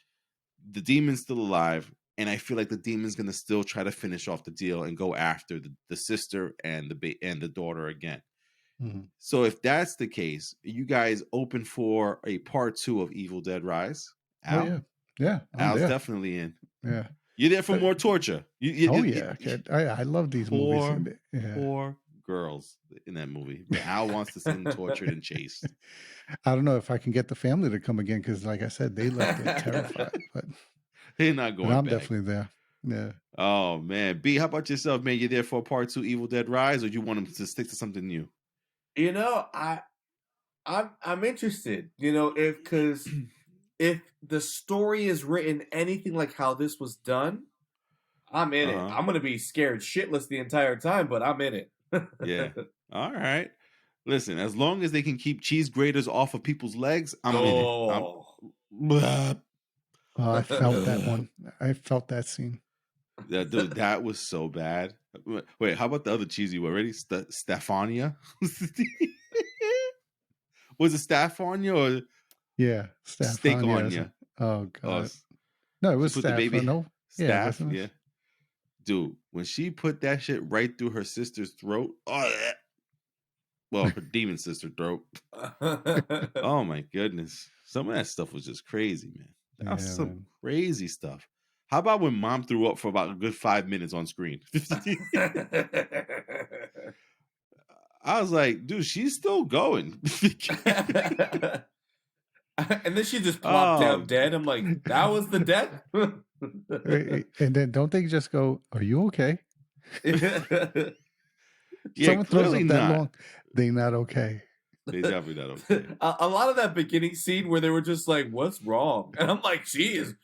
the demon's still alive. And I feel like the demon's gonna still try to finish off the deal and go after the sister and the daughter again. Mm-hmm. So if that's the case, you guys open for a part 2 of Evil Dead Rise? Al? Oh yeah, Al's there. Definitely in. Yeah, you're there for more torture. I love these movies. Poor girls in that movie. Al wants to see them tortured and chased. I don't know if I can get the family to come again because, like I said, they left it terrified. But they're not going. I'm back. Definitely there. Yeah. Oh man, B, how about yourself, man? You there for part 2 Evil Dead Rise, or you want them to stick to something new? You know, I'm interested. You know, because if the story is written anything like how this was done, I'm in it. I'm gonna be scared shitless the entire time, but I'm in it. Yeah. All right. Listen, as long as they can keep cheese graters off of people's legs, I'm in it. I felt that one. I felt that scene. Yeah, dude, that was so bad. Wait, how about the other cheesy one? Ready? Stefania? Was it Stefania or? Yeah, Steak on you. Oh god. No, it was Stefania. No, Staff. Yeah. Dude, when she put that shit right through her sister's throat, well, her demon sister throat. Oh my goodness. Some of that stuff was just crazy, man. That was some crazy stuff. How about when mom threw up for about a good 5 minutes on screen? I was like, dude, she's still going. And then she just plopped down dead. I'm like, that was the death? And then don't they just go, are you okay? Someone throws up that long, they're not okay. They're definitely not okay. A lot of that beginning scene where they were just like, what's wrong? And I'm like, she's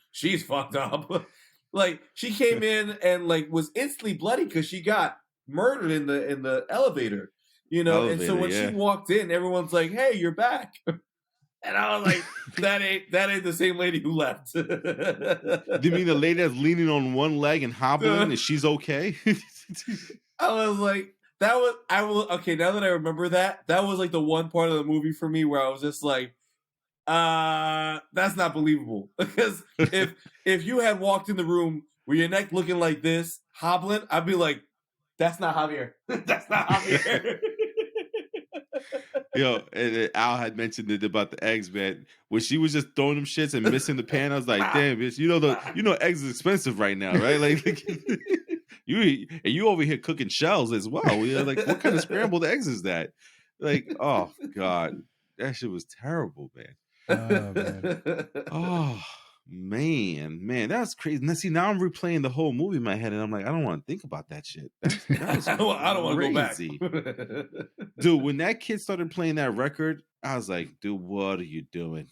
fucked up. Like, she came in and like was instantly bloody because she got murdered in the elevator. You know, and so when she walked in, everyone's like, hey, you're back. And I was like, that ain't the same lady who left. Do you mean the lady that's leaning on one leg and hobbling and she's okay? I was like, okay, now that I remember that was like the one part of the movie for me where I was just like, that's not believable. Because if you had walked in the room with your neck looking like this, hobbling, I'd be like, that's not Javier. That's not Javier. Yo, and Al had mentioned it about the eggs, man. When she was just throwing them shits and missing the pan, I was like, damn, bitch, you know eggs is expensive right now, right? Like you over here cooking shells as well. You're like, what kind of scrambled eggs is that? Like, oh God. That shit was terrible, man. Oh man, that's crazy. Now, see, now I'm replaying the whole movie in my head, and I'm like, I don't want to think about that shit. I don't want to go back. Dude, when that kid started playing that record, I was like, dude, what are you doing?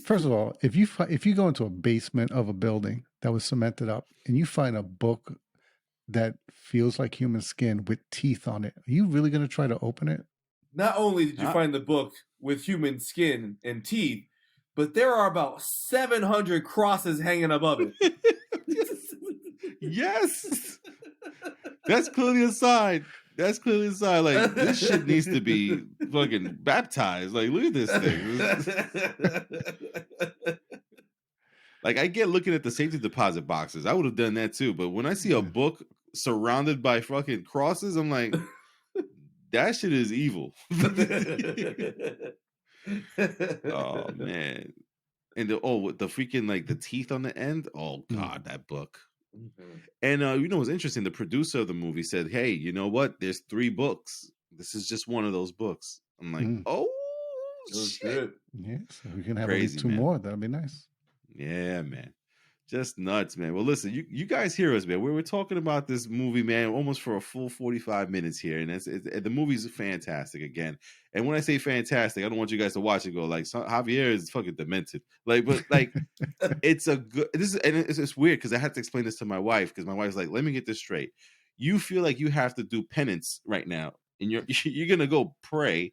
First of all, if you go into a basement of a building that was cemented up and you find a book that feels like human skin with teeth on it, are you really going to try to open it? Not only did you find the book with human skin and teeth, but there are about 700 crosses hanging above it. Yes. That's clearly a sign. Like, this shit needs to be fucking baptized. Like, look at this thing. Like, I get looking at the safety deposit boxes. I would have done that too. But when I see a book surrounded by fucking crosses, I'm like, that shit is evil. Oh man. And the freaking like the teeth on the end. Oh god, that book. Mm-hmm. And you know what's interesting? The producer of the movie said, hey, you know what? There's 3 books. This is just one of those books. I'm like, oh shit. Yeah, so we can have at least 2 more. That'd be nice. Yeah, man. Just nuts, man. Well, listen, you guys hear us, man. We were talking about this movie, man, almost for a full 45 minutes here. And the movie's fantastic again. And when I say fantastic, I don't want you guys to watch it and go like, Javier is fucking demented. Like, but like, it's weird because I had to explain this to my wife because my wife's like, let me get this straight. You feel like you have to do penance right now. And you're going to go pray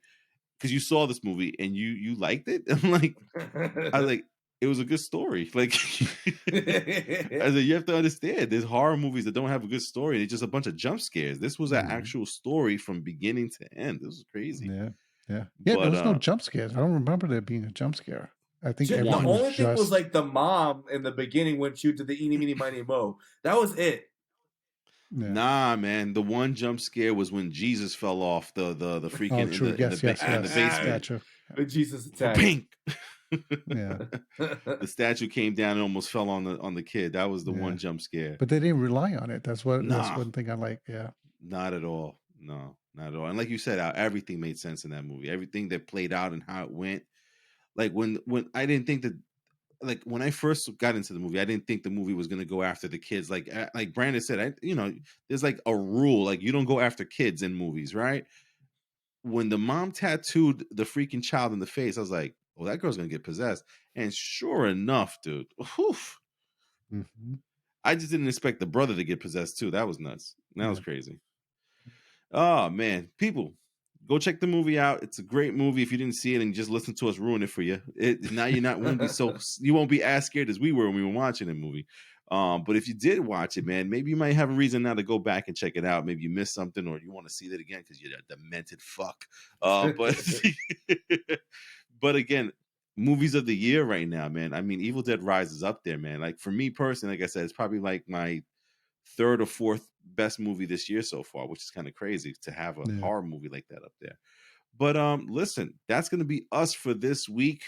because you saw this movie and you liked it. I was like, it was a good story. Like, as you have to understand, there's horror movies that don't have a good story. It's just a bunch of jump scares. This was an actual story from beginning to end. This was crazy. Yeah. But there was no jump scares. I don't remember there being a jump scare. I think the everything only was thing was just like the mom in the beginning when she did the eeny meeny miny mo. That was it. Nah, man. The one jump scare was when Jesus fell off the freaking in the basement. When Jesus attacked. Pink. Yeah. The statue came down and almost fell on the kid. That was the one jump scare. But they didn't rely on it. That's one thing I like. Yeah. Not at all. No, not at all. And like you said, everything made sense in that movie. Everything that played out and how it went. Like when I didn't think that, like when I first got into the movie, I didn't think the movie was going to go after the kids. Like Brandon said, there's like a rule, like you don't go after kids in movies, right? When the mom tattooed the freaking child in the face, I was like, oh, that girl's going to get possessed. And sure enough, dude, I just didn't expect the brother to get possessed too. That was nuts. That was crazy. Oh man, people, go check the movie out. It's a great movie. If you didn't see it and just listen to us ruin it for you, now you won't be as scared as we were when we were watching the movie. But if you did watch it, man, maybe you might have a reason now to go back and check it out. Maybe you missed something or you want to see that again because you're a demented fuck. But again, movies of the year right now, man. I mean, Evil Dead Rise is up there, man. Like for me personally, like I said, it's probably like my third or fourth best movie this year so far, which is kind of crazy to have a horror movie like that up there. But listen, that's going to be us for this week.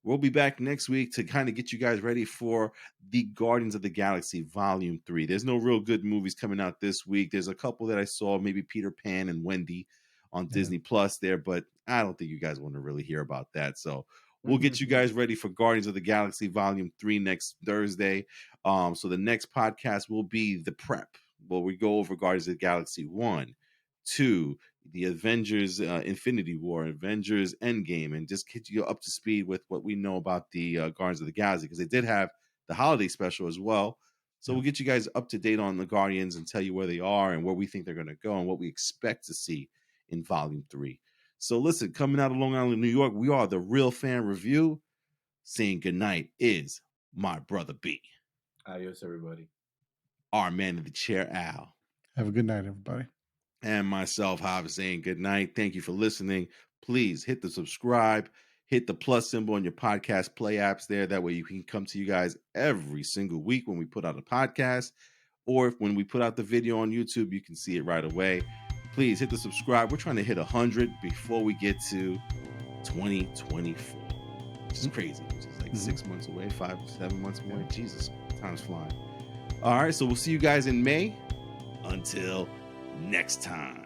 We'll be back next week to kind of get you guys ready for the Guardians of the Galaxy Volume 3. There's no real good movies coming out this week. There's a couple that I saw, maybe Peter Pan and Wendy on Disney Plus there, but I don't think you guys want to really hear about that. So we'll get you guys ready for Guardians of the Galaxy Volume 3 next Thursday. So the next podcast will be The Prep, where we go over Guardians of the Galaxy 1, 2, the Avengers Infinity War, Avengers Endgame, and just get you up to speed with what we know about the Guardians of the Galaxy, because they did have the holiday special as well. So we'll get you guys up to date on the Guardians and tell you where they are and where we think they're going to go and what we expect to see in Volume 3. So listen, coming out of Long Island, New York, we are the Real Fan Review. Saying goodnight is my brother B. Adios, everybody. Our man in the chair, Al. Have a good night, everybody. And myself, Javi, saying goodnight. Thank you for listening. Please hit the subscribe, hit the plus symbol on your podcast play apps there. That way you can come to you guys every single week when we put out a podcast, or when we put out the video on YouTube, you can see it right away. Please hit the subscribe. We're trying to hit 100 before we get to 2024, which is crazy, which is like 6 months away, 5 to 7 months away. Jesus, time's flying. All right, so we'll see you guys in May. Until next time.